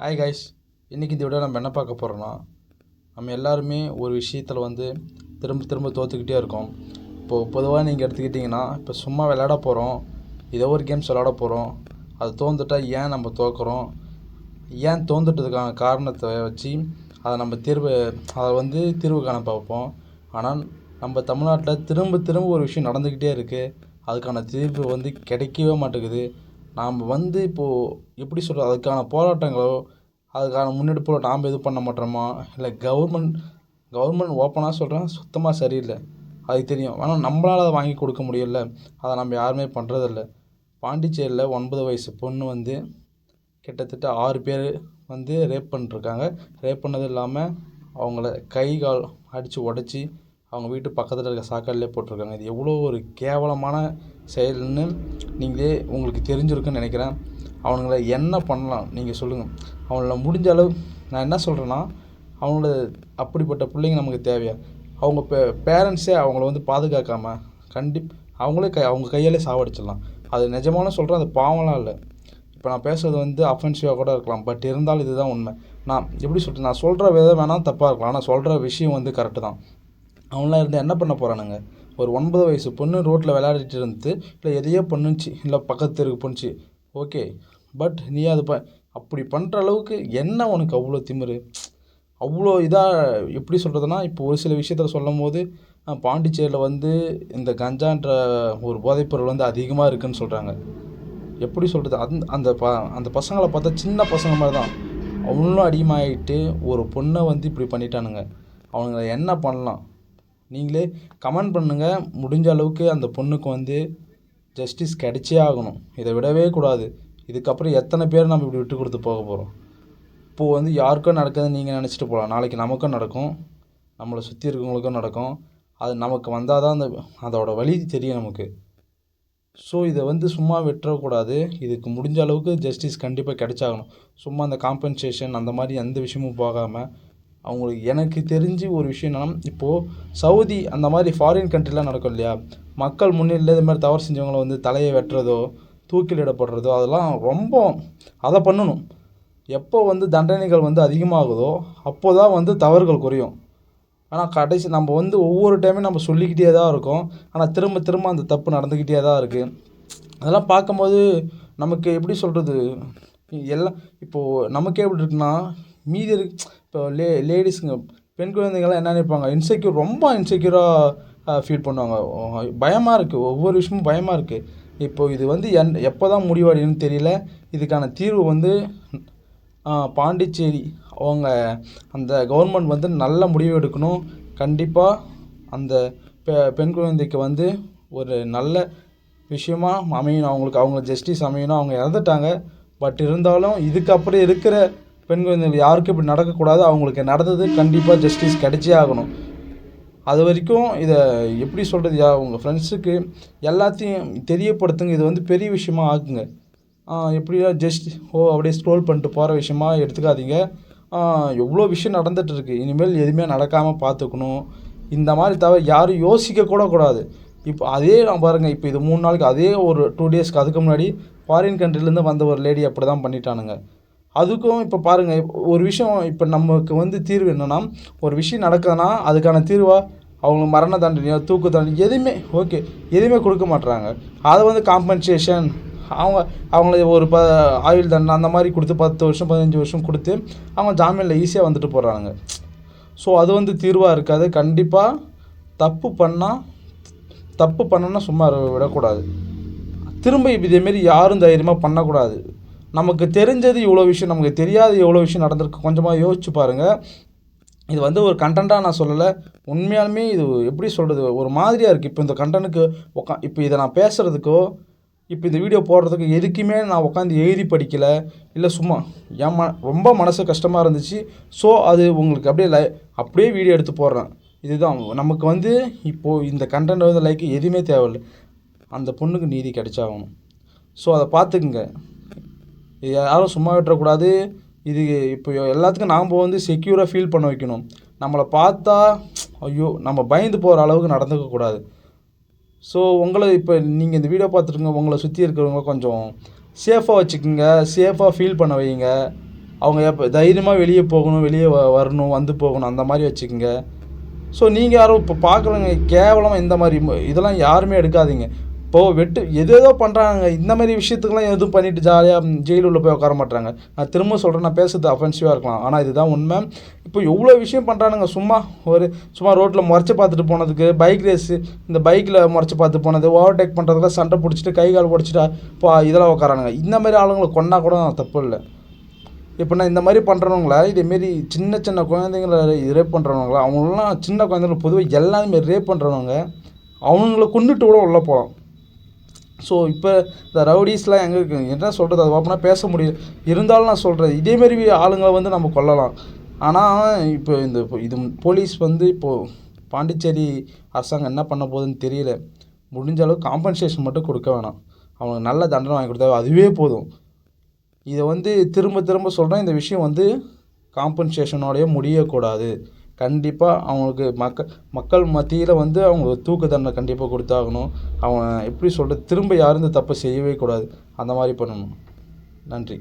Hi guys. இன்றைக்கி இந்த விட நம்ம என்ன பார்க்க போகிறோன்னா, நம்ம எல்லாருமே ஒரு விஷயத்தில் திரும்ப திரும்ப தோற்றுக்கிட்டே இருக்கோம். இப்போது பொதுவாக நீங்கள் எடுத்துக்கிட்டிங்கன்னா, இப்போ சும்மா விளையாட போகிறோம், ஏதோ ஒரு கேம்ஸ் விளையாட போகிறோம். அது தோந்துட்டால் ஏன் நம்ம தோக்குறோம், ஏன் தோந்துட்டதுக்கான காரணத்தை வச்சு அதை நம்ம தீர்வு காண பார்ப்போம். ஆனால் நம்ம தமிழ்நாட்டில் திரும்ப திரும்ப ஒரு விஷயம் நடந்துக்கிட்டே இருக்குது. அதுக்கான தீர்வு கிடைக்கவே மாட்டேங்குது. நாம் இப்போது எப்படி சொல்கிறது, அதுக்கான போராட்டங்களோ அதுக்கான முன்னெடுப்போ நாம் எதுவும் பண்ண மாட்டோமா, இல்லை கவர்மெண்ட் ஓப்பனாக சொல்கிறேன் சுத்தமாக சரியில்லை, அது தெரியும். ஆனால் நம்மளால் அதை வாங்கி கொடுக்க முடியல, அதை நம்ம யாருமே பண்ணுறதில்ல. பாண்டிச்சேரியில் 9 வயசு பொண்ணு கிட்டத்தட்ட 6 பேர் ரேப் பண்ணிருக்காங்க. ரேப் பண்ணது இல்லாமல் அவங்கள கை கால் அடித்து உடச்சி அவங்க வீட்டு பக்கத்தில் இருக்க சாக்கடையிலே போட்டிருக்காங்க. இது எவ்வளோ ஒரு கேவலமான செயல்னு உங்களுக்கு தெரிஞ்சிருக்குன்னு நினைக்கிறேன். அவனுங்களை என்ன பண்ணலாம் நீங்கள் சொல்லுங்கள். அவங்கள முடிஞ்ச அளவு நான் என்ன சொல்கிறேன்னா, அவங்கள அப்படிப்பட்ட பிள்ளைங்க நமக்கு தேவையா? அவங்க பேரண்ட்ஸே அவங்கள பாதுகாக்காமல் அவங்களே அவங்க கையாலே சாவடிச்சிடலாம். அது நிஜமான சொல்கிறேன், அது பாவம்லாம் இல்லை. இப்போ நான் பேசுகிறது அஃபென்சிவாக கூட இருக்கலாம், பட் இருந்தாலும் இதுதான் உண்மை. நான் எப்படி சொல்கிறேன், நான் சொல்கிற விதம் வேணால் தப்பாக இருக்கலாம், ஆனால் சொல்கிற விஷயம் கரெக்டு தான். அவங்களாம் இருந்து என்ன பண்ண போகிறானுங்க? ஒரு 9 வயசு பொண்ணு ரோட்டில் விளையாடிட்டு இருந்து, இல்லை எதையோ பண்ணுச்சு, இல்லை பக்கத்து தெருக்கு பண்ணுச்சு, ஓகே. பட் நீ அது அப்படி பண்ணுற அளவுக்கு என்ன உனக்கு அவ்வளோ திமிரு, அவ்வளோ இதாக எப்படி சொல்கிறதுனா, இப்போ ஒரு சில விஷயத்தில் சொல்லும் போது பாண்டிச்சேரியில் இந்த கஞ்சான்ற ஒரு போதைப்பொருள் அதிகமாக இருக்குதுன்னு சொல்கிறாங்க. எப்படி சொல்கிறது, அந்த பசங்களை பார்த்தா சின்ன பசங்க மாதிரி தான், அவங்களும் அடிமையாகிட்டு ஒரு பொண்ணை இப்படி பண்ணிட்டானுங்க. அவனுங்களை என்ன பண்ணலாம் நீங்களே கமெண்ட் பண்ணுங்கள். முடிஞ்ச அளவுக்கு அந்த பொண்ணுக்கு ஜஸ்டிஸ் கிடைச்சே ஆகணும், இதை விடவே கூடாது. இதுக்கப்புறம் எத்தனை பேர் நம்ம இப்படி விட்டு கொடுத்து போக போகிறோம்? இப்போது யாருக்கும் நடக்குதுன்னு நீங்கள் நினச்சிட்டு போகலாம், நாளைக்கு நமக்கும் நடக்கும், நம்மளை சுற்றி இருக்கவங்களுக்கும் நடக்கும். அது நமக்கு வந்தால் தான் அதோட வலி தெரியும் நமக்கு. ஸோ இதை சும்மா விட்டுறக்கூடாது. இதுக்கு முடிஞ்ச அளவுக்கு ஜஸ்டிஸ் கண்டிப்பாக கிடைச்சாகணும். சும்மா அந்த காம்பன்சேஷன் அந்த மாதிரி எந்த விஷயமும் போகாமல் அவங்களுக்கு எனக்கு தெரிஞ்சு ஒரு விஷயம் என்னன்னா, இப்போது சவுதி அந்த மாதிரி ஃபாரின் கண்ட்ரிலாம் நடக்கும் இல்லையா, மக்கள் முன்னிலையில் இது மாதிரி தவறு செஞ்சவங்களை தலையை வெட்டுறதோ தூக்கிலிடப்படுறதோ அதெல்லாம் ரொம்ப அதை பண்ணணும். எப்போ தண்டனைகள் அதிகமாகுதோ அப்போ தான் தவறுகள் குறையும். ஆனால் கடைசி நம்ம ஒவ்வொரு டைமும் நம்ம சொல்லிக்கிட்டே தான் இருக்கோம், ஆனால் திரும்ப திரும்ப அந்த தப்பு நடந்துக்கிட்டே தான் இருக்குது. அதெல்லாம் பார்க்கும்போது நமக்கு எப்படி சொல்கிறது, எல்லாம் இப்போது நமக்கே எப்படி இருக்குன்னா, மீதி இப்போ லேடிஸுங்க பெண் குழந்தைங்கள்லாம் என்ன நினைப்பாங்க, ரொம்ப இன்செக்யூராக ஃபீல் பண்ணுவாங்க. பயமாக இருக்குது, ஒவ்வொரு விஷயமும் பயமாக இருக்குது. இப்போது இது எப்போ தான் முடிவடையும்னு தெரியல. இதுக்கான தீர்வு பாண்டிச்சேரி அவங்க அந்த கவர்மெண்ட் நல்ல முடிவு எடுக்கணும். கண்டிப்பாக அந்த பெண் குழந்தைக்கு ஒரு நல்ல விஷயமா அமையணும், அவங்க ஜஸ்டிஸ் அமையணும். அவங்க இறந்துட்டாங்க, பட் இருந்தாலும் இதுக்கப்புறம் இருக்கிற பெண் குழந்தைகள் யாருக்கும் இப்படி நடக்கக்கூடாது. அவங்களுக்கு நடந்தது கண்டிப்பாக ஜஸ்டிஸ் கிடைச்சே ஆகணும். அது வரைக்கும் இதை எப்படி சொல்கிறது, உங்கள் ஃப்ரெண்ட்ஸுக்கு எல்லாத்தையும் தெரியப்படுத்துங்க. இது பெரிய விஷயமா ஆக்குங்க. எப்படியா அப்படியே ஸ்க்ரோல் பண்ணிட்டு போகிற விஷயமா எடுத்துக்காதீங்க. எவ்வளோ விஷயம் நடந்துகிட்ருக்கு, இனிமேல் எதுவுமே நடக்காமல் பார்த்துக்கணும். இந்த மாதிரி யாரும் யோசிக்கக்கூட கூடாது. இப்போ அதே நான் பாருங்கள், இப்போ இது 3 நாளைக்கு அதே ஒரு 2 டேஸ்க்கு அதுக்கு முன்னாடி ஃபாரின் கண்ட்ரிலேருந்து வந்த ஒரு லேடி அப்படி தான் பண்ணிட்டானுங்க. அதுக்கும் இப்போ பாருங்கள், ஒரு விஷயம் இப்போ நமக்கு தீர்வு என்னென்னா, ஒரு விஷயம் நடக்குதுன்னா அதுக்கான தீர்வாக அவங்க மரண தண்டனையோ தூக்கு தண்டனை எதுவுமே எதுவுமே கொடுக்க மாட்டுறாங்க. அதை காம்பன்சேஷன் அவங்கள ஒரு ஆயுள் தண்டனை அந்த மாதிரி கொடுத்து 10 வருஷம் 15 வருஷம் கொடுத்து அவங்க ஜாமீனில் ஈஸியாக வந்துட்டு போகிறாங்க. ஸோ அது தீர்வாக இருக்காது. கண்டிப்பாக தப்பு பண்ணோன்னா சும்மா விடக்கூடாது. திரும்ப இதேமாரி யாரும் தைரியமாக பண்ணக்கூடாது. நமக்கு தெரிஞ்சது இவ்வளோ விஷயம், நமக்கு தெரியாத எவ்வளோ விஷயம் நடந்திருக்கு, கொஞ்சமாக யோசிச்சு பாருங்கள். இது ஒரு கண்டென்ட்டாக நான் சொல்லலை, உண்மையாலுமே இது எப்படி சொல்கிறது, ஒரு மாதிரியாக இருக்குது. இப்போ இந்த கண்டென்ட்டுக்கு இப்போ இதை நான் பேசுகிறதுக்கோ இப்போ இந்த வீடியோ போடுறதுக்கு எதுக்குமே நான் உட்காந்து எழுதி படிக்கலை, இல்லை சும்மா ரொம்ப மனசு கஷ்டமாக இருந்துச்சு. ஸோ அது உங்களுக்கு அப்படியே வீடியோ எடுத்து போடுறேன். இதுதான் நமக்கு இப்போது இந்த கண்டென்ட் லைக் எதுவுமே தேவையில்லை, அந்த பொண்ணுக்கு நீதி கிடைச்சாகணும். ஸோ அதை பார்த்துக்குங்க, இது யாரும் சும்மா விட்டுறக்கூடாது. இது இப்போ எல்லாத்துக்கும் நாம் செக்யூராக ஃபீல் பண்ண வைக்கணும். நம்மளை பார்த்தா ஐயோ நம்ம பயந்து போகிற அளவுக்கு நடந்துக்கக்கூடாது. ஸோ இப்போ நீங்கள் இந்த வீடியோ பார்த்துருங்க, உங்களை சுற்றி இருக்கிறவங்க கொஞ்சம் சேஃபாக வச்சுக்கோங்க, சேஃபாக ஃபீல் பண்ண வைங்க. அவங்க எப்போ தைரியமாக வெளியே போகணும், வெளியே வரணும், வந்து போகணும், அந்த மாதிரி வச்சுக்கோங்க. ஸோ நீங்கள் யாரும் இப்போ பார்க்குறவங்க கேவலமாக இந்த மாதிரி இதெல்லாம் யாருமே எடுக்காதீங்க. இப்போது ஏதேதோ பண்ணுறாங்க, இந்த மாதிரி விஷயத்துக்கெலாம் எதுவும் பண்ணிவிட்டு ஜாலியாக ஜெயில் உள்ள போய் உட்கார மாட்டாங்க. நான் திரும்ப சொல்கிறேன், நான் பேசுறது அஃபென்சிவாக இருக்கலாம், ஆனால் இதுதான் உண்மை. இப்போ எவ்வளோ விஷயம் பண்ணுறானுங்க. சும்மா ரோட்டில் முறைச்சி பார்த்துட்டு போனதுக்கு, பைக் ரேஸு இந்த பைக்கில் முறைச்சி பார்த்து போனது, ஓவர்டேக் பண்ணுறதுல சண்டை பிடிச்சிட்டு கை கால் பிடிச்சிட்டா இதெல்லாம் உட்காரானுங்க. இந்த மாதிரி ஆளுங்களை கொண்டா கூட தப்பு இல்லை. இப்போ நான் இந்த மாதிரி பண்ணுறவங்கள இதேமாரி சின்ன குழந்தைங்கள ரேப் பண்ணுறவங்களா, அவங்களெலாம் சின்ன குழந்தைங்கள பொதுவாக எல்லாருமே ரேப் பண்ணுறவங்க அவங்கள கொண்டுட்டு கூட உள்ளே போகலாம். ஸோ இப்போ இந்த ரவுடிஸ்லாம் எங்கே இருக்குங்க, என்ன சொல்கிறது, அது ஓப்பனாக பேச முடியும். இருந்தாலும் நான் சொல்கிறேன், இதேமாரி ஆளுங்களை வந்து நம்ம கொல்லலாம். ஆனால் இப்போ இது போலீஸ் வந்து இப்போது பாண்டிச்சேரி அரசாங்கம் என்ன பண்ண போகுதுன்னு தெரியல. முடிஞ்ச அளவுக்கு காம்பன்சேஷன் மட்டும் கொடுக்க வேணாம், அவங்களுக்கு நல்ல தண்டனை வாங்கி கொடுத்தா அதுவே போதும். இதை வந்து திரும்ப சொல்கிறேன், இந்த விஷயம் வந்து காம்பன்சேஷனோடையே முடியக்கூடாது. கண்டிப்பாக அவங்களுக்கு மக்கள் மத்தியில் வந்து அவங்க தூக்கு தண்டனை கண்டிப்பாக கொடுத்தாகணும். அவங்க எப்படி சொல்கிறது, திரும்ப யாரும் இந்த தப்பை செய்யவே கூடாது, அந்த மாதிரி பண்ணணும். நன்றி.